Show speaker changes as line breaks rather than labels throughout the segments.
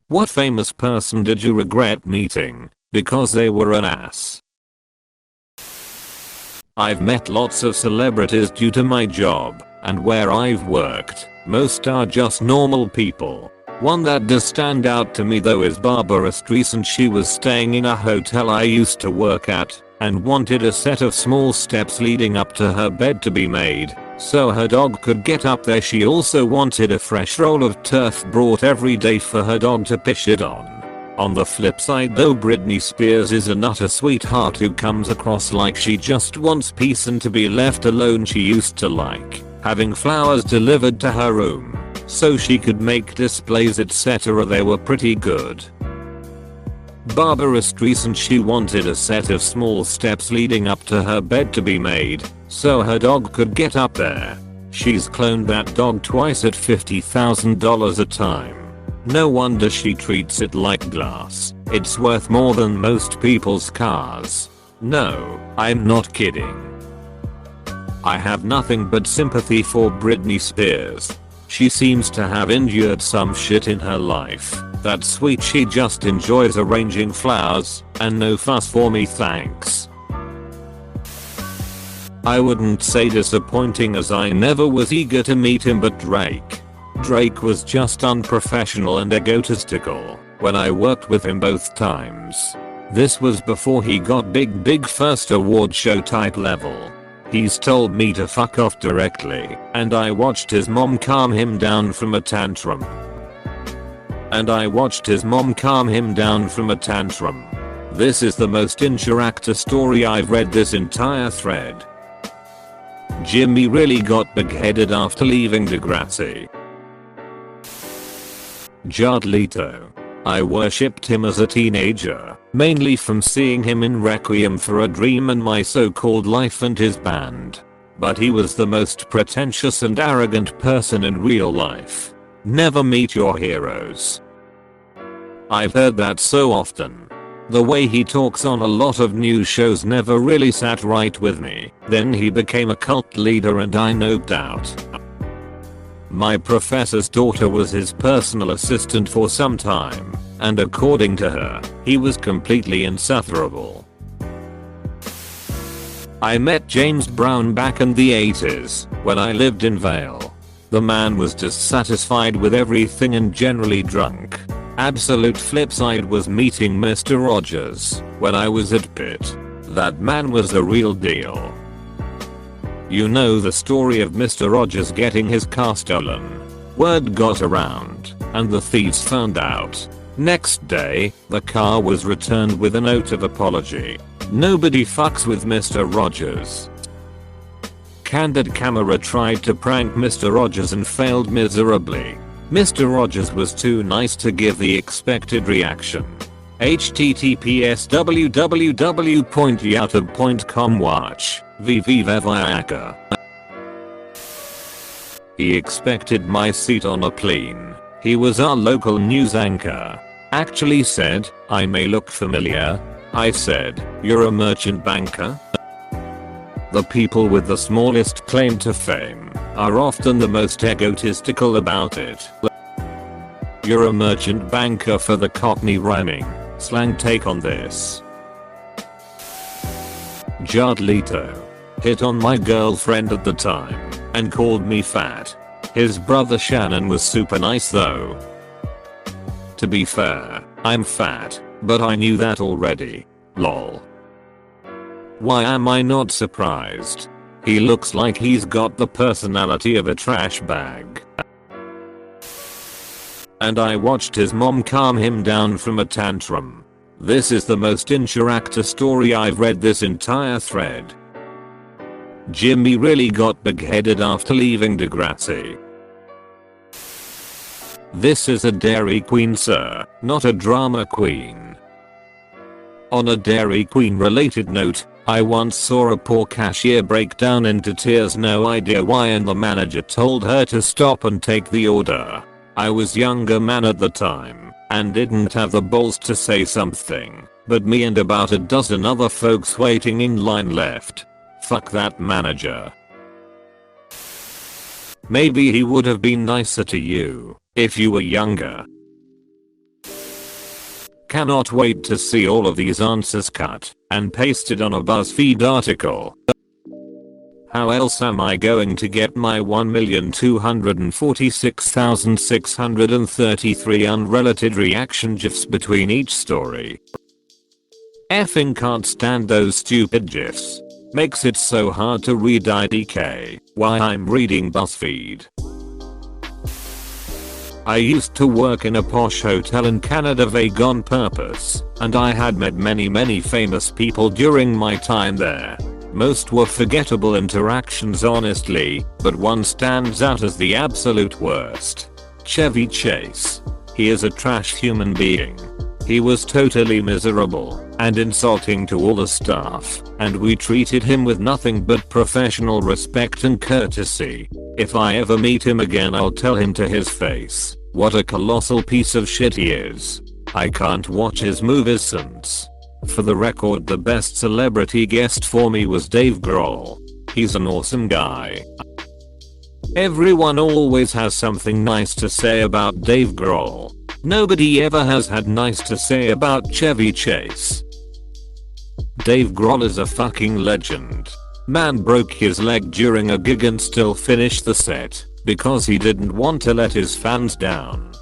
What famous person did you regret meeting because they were an ass? I've met lots of celebrities due to my job, and where I've worked, most are just normal people. One that does stand out to me though is Barbara Streisand. She was staying in a hotel I used to work at, and wanted a set of small steps leading up to her bed to be made, so her dog could get up there. She also wanted a fresh roll of turf brought every day for her dog to piss it on. On the flip side though, Britney Spears is an utter sweetheart who comes across like she just wants peace and to be left alone. She used to like having flowers delivered to her room so she could make displays, etc. They were pretty good. Barbara Streisand, she wanted a set of small steps leading up to her bed to be made so her dog could get up there. She's cloned that dog twice at $50,000 a time. No wonder she treats it like glass. It's worth more than most people's cars. No, I'm not kidding. I have nothing but sympathy for Britney Spears. She seems to have endured some shit in her life. That's sweet. She just enjoys arranging flowers, and no fuss for me, thanks. I wouldn't say disappointing as I never was eager to meet him, but Drake was just unprofessional and egotistical when I worked with him both times. This was before he got big first award show type level. He's told me to fuck off directly, and I watched his mom calm him down from a tantrum. This is the most interactive story I've read this entire thread. Jimmy really got big-headed after leaving Degrassi. Jared Leto. I worshipped him as a teenager, mainly from seeing him in Requiem for a Dream and My So-Called Life and his band. But he was the most pretentious and arrogant person in real life. Never meet your heroes. I've heard that so often. The way he talks on a lot of news shows never really sat right with me. Then he became a cult leader and I noped out. My professor's daughter was his personal assistant for some time, and according to her, he was completely insufferable. I met James Brown back in the 80s, when I lived in Vale. The man was dissatisfied with everything and generally drunk. Absolute flip side was meeting Mr. Rogers when I was at Pitt. That man was the real deal. You know the story of Mr. Rogers getting his car stolen. Word got around, and the thieves found out. Next day, the car was returned with a note of apology. Nobody fucks with Mr. Rogers. Candid Camera tried to prank Mr. Rogers and failed miserably. Mr. Rogers was too nice to give the expected reaction. https www.youtube.com watch vvvviaka. He expected my seat on a plane. He was our local news anchor. Actually said, I may look familiar. I said, you're a merchant banker? The people with the smallest claim to fame are often the most egotistical about it. You're a merchant banker for the Cockney rhyming slang take on this. Jared Leto hit on my girlfriend at the time and called me fat. His brother Shannon was super nice though. To be fair, I'm fat, but I knew that already. Lol. Why am I not surprised? He looks like he's got the personality of a trash bag. And I watched his mom calm him down from a tantrum. This is the most interactive story I've read this entire thread. Jimmy really got big-headed after leaving Degrassi. This is a Dairy Queen, sir, not a drama queen. On a Dairy Queen related note, I once saw a poor cashier break down into tears, no idea why, and the manager told her to stop and take the order. I was younger man at the time and didn't have the balls to say something, but me and about a dozen other folks waiting in line left. Fuck that manager. Maybe he would have been nicer to you if you were younger. cannot wait to see all of these answers cut and pasted on a BuzzFeed article. How else am I going to get my 1,246,633 unrelated reaction gifs between each story? Effing can't stand those stupid gifs. Makes it so hard to read IDK. Why I'm reading BuzzFeed. I used to work in a posh hotel in Canada vague on purpose, and I had met many famous people during my time there. Most were forgettable interactions honestly, but one stands out as the absolute worst. Chevy Chase. He is a trash human being. He was totally miserable and insulting to all the staff, and we treated him with nothing but professional respect and courtesy. If I ever meet him again, I'll tell him to his face what a colossal piece of shit he is. I can't watch his movies since. For the record, the best celebrity guest for me was Dave Grohl. He's an awesome guy. Everyone always has something nice to say about Dave Grohl. Nobody ever has had nice to say about Chevy Chase. Dave Grohl is a fucking legend. Man broke his leg during a gig and still finished the set because he didn't want to let his fans down.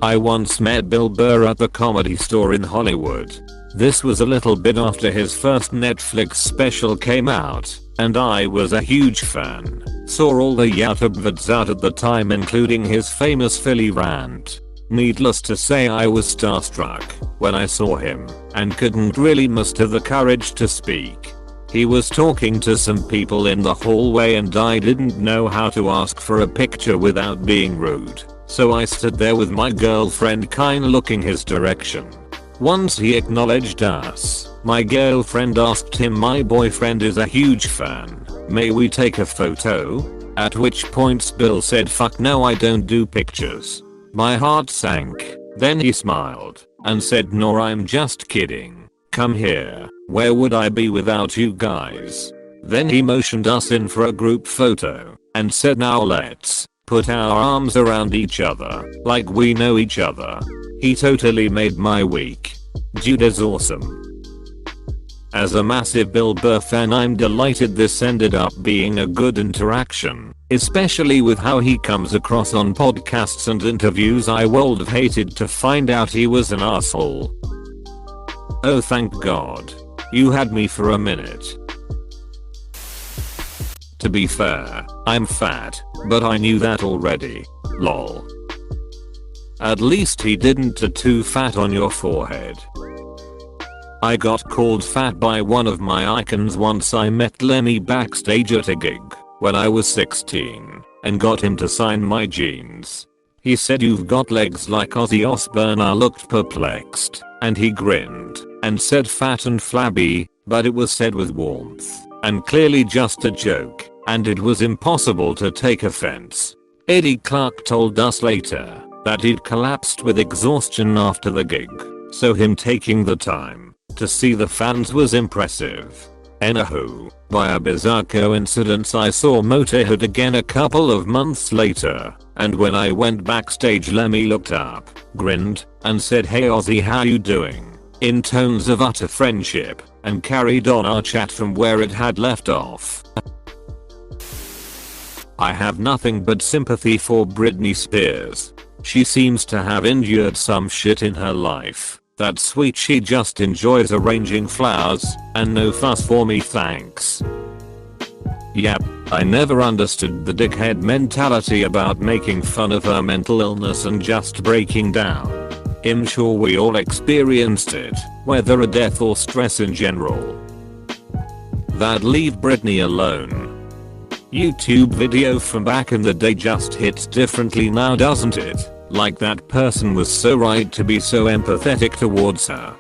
I once met Bill Burr at the Comedy Store in Hollywood. This was a little bit after his first Netflix special came out, and I was a huge fan. Saw all the YouTube vids out at the time, including his famous Philly rant. Needless to say, I was starstruck when I saw him and couldn't really muster the courage to speak. He was talking to some people in the hallway and I didn't know how to ask for a picture without being rude. So I stood there with my girlfriend kinda looking his direction. Once he acknowledged us, my girlfriend asked him, "My boyfriend is a huge fan. May we take a photo?" At which point Bill said, "Fuck no, I don't do pictures." My heart sank. Then he smiled and said, "No, I'm just kidding. Come here. Where would I be without you guys?" Then he motioned us in for a group photo and said, "Now let's put our arms around each other like we know each other." He totally made my week. Dude is awesome. As a massive Bill Burr fan, I'm delighted this ended up being a good interaction, especially with how he comes across on podcasts and interviews. I would have hated to find out he was an asshole. Oh, thank God. You had me for a minute. To be fair, I'm fat, but I knew that already. Lol. At least he didn't tattoo fat on your forehead. I got called fat by one of my icons once. I met Lemmy backstage at a gig when I was 16 and got him to sign my jeans. He said, "You've got legs like Ozzy Osbourne." I looked perplexed and he grinned and said fat and flabby, but it was said with warmth and clearly just a joke, and it was impossible to take offense. Eddie Clark told us later that he'd collapsed with exhaustion after the gig, so him taking the time to see the fans was impressive. Anywho, by a bizarre coincidence, I saw Motorhead again a couple of months later, and when I went backstage, Lemmy looked up, grinned, and said, "Hey Ozzy, how you doing?" in tones of utter friendship, and carried on our chat from where it had left off. I have nothing but sympathy for Britney Spears. She seems to have endured some shit in her life. That's sweet. She just enjoys arranging flowers and no fuss for me, thanks. Yep, I never understood the dickhead mentality about making fun of her mental illness and just breaking down. I'm sure we all experienced it, whether a death or stress in general. That leave Britney alone. YouTube video from back in the day just hits differently now, doesn't it? Like that person was so right to be so empathetic towards her.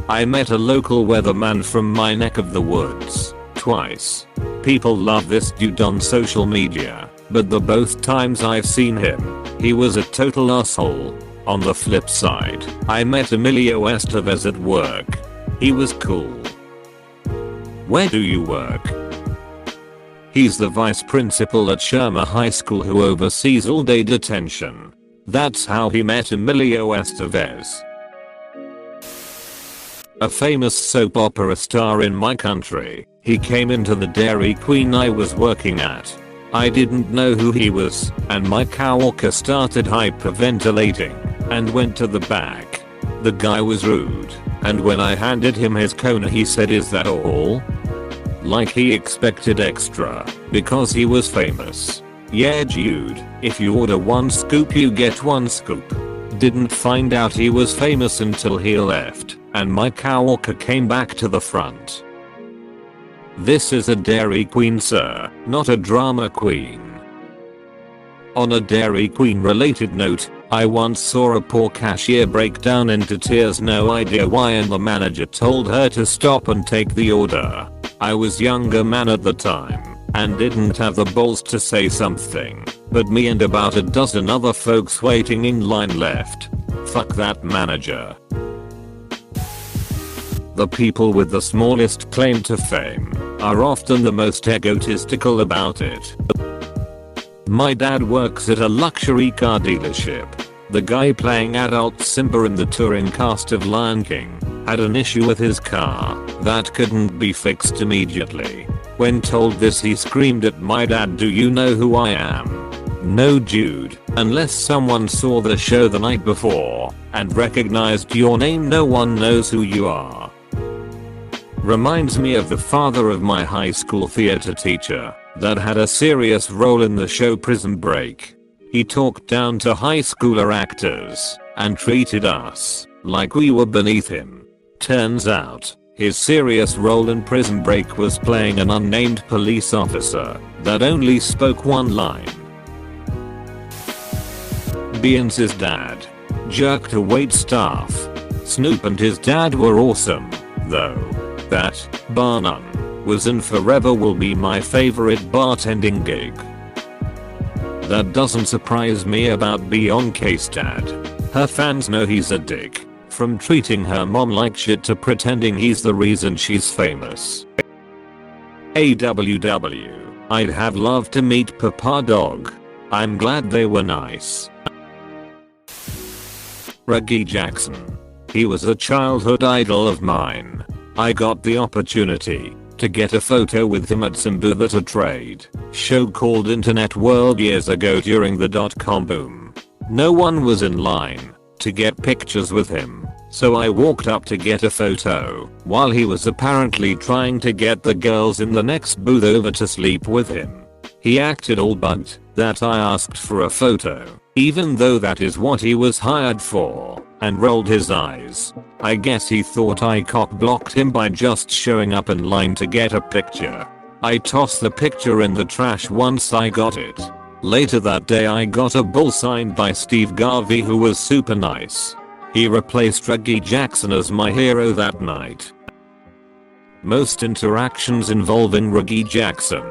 I met a local weatherman from my neck of the woods twice. People love this dude on social media, but the both times I've seen him, he was a total asshole. On the flip side, I met Emilio Estevez at work. He was cool. Where do you work? He's the vice principal at Shermer High School who oversees all-day detention. That's how he met Emilio Estevez, a famous soap opera star in my country. He came into the Dairy Queen I was working at. I didn't know who he was, and my coworker started hyperventilating and went to the back. The guy was rude, and when I handed him his Kona he said, "Is that all?" Like he expected extra, because he was famous. Yeah dude, if you order one scoop you get one scoop. Didn't find out he was famous until he left, and my coworker came back to the front. This is a Dairy Queen, sir, not a drama queen. On a Dairy Queen related note, I once saw a poor cashier break down into tears, no idea why, and the manager told her to stop and take the order. I was younger man at the time and didn't have the balls to say something, but me and about a dozen other folks waiting in line left. Fuck that manager. The people with the smallest claim to fame are often the most egotistical about it. My dad works at a luxury car dealership. The guy playing adult Simba in the touring cast of Lion King had an issue with his car that couldn't be fixed immediately. When told this he screamed at my dad, "Do you know who I am?" No dude, unless someone saw the show the night before and recognized your name, no one knows who you are. Reminds me of the father of my high school theater teacher that had a serious role in the show Prison Break. He talked down to high schooler actors and treated us like we were beneath him. Turns out, his serious role in Prison Break was playing an unnamed police officer that only spoke one line. Beyonce's dad jerked a waitstaff. Snoop and his dad were awesome, though. That, bar none, was and forever will be my favorite bartending gig. That doesn't surprise me about Beyonce's dad. Her fans know he's a dick, from treating her mom like shit to pretending he's the reason she's famous. AWW, I'd have loved to meet Papa Dog. I'm glad they were nice. Reggie Jackson. He was a childhood idol of mine. I got the opportunity to get a photo with him at some booth at a trade show called Internet World years ago during the .com boom. No one was in line to get pictures with him, so I walked up to get a photo while he was apparently trying to get the girls in the next booth over to sleep with him. He acted all bugged that I asked for a photo, even though that is what he was hired for, and rolled his eyes. I guess he thought I cock-blocked him by just showing up in line to get a picture. I tossed the picture in the trash once I got it. Later that day I got a bull signed by Steve Garvey, who was super nice. He replaced Reggie Jackson as my hero that night. Most interactions involving Reggie Jackson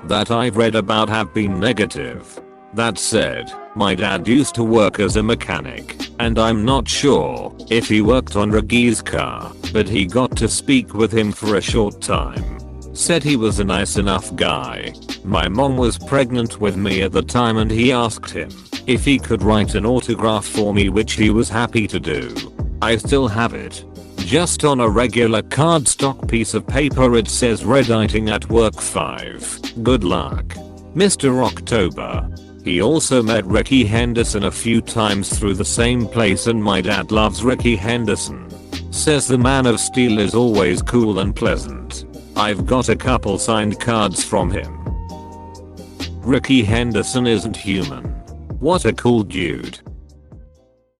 that I've read about have been negative. That said, my dad used to work as a mechanic, and I'm not sure if he worked on Reggie's car, but he got to speak with him for a short time. Said he was a nice enough guy. My mom was pregnant with me at the time, and he asked him if he could write an autograph for me, which he was happy to do. I still have it. Just on a regular cardstock piece of paper. It says "Redditing at work 5. Good luck, Mr. October." He also met Ricky Henderson a few times through the same place, and my dad loves Ricky Henderson. Says the Man of Steel is always cool and pleasant. I've got a couple signed cards from him. Ricky Henderson isn't human. What a cool dude.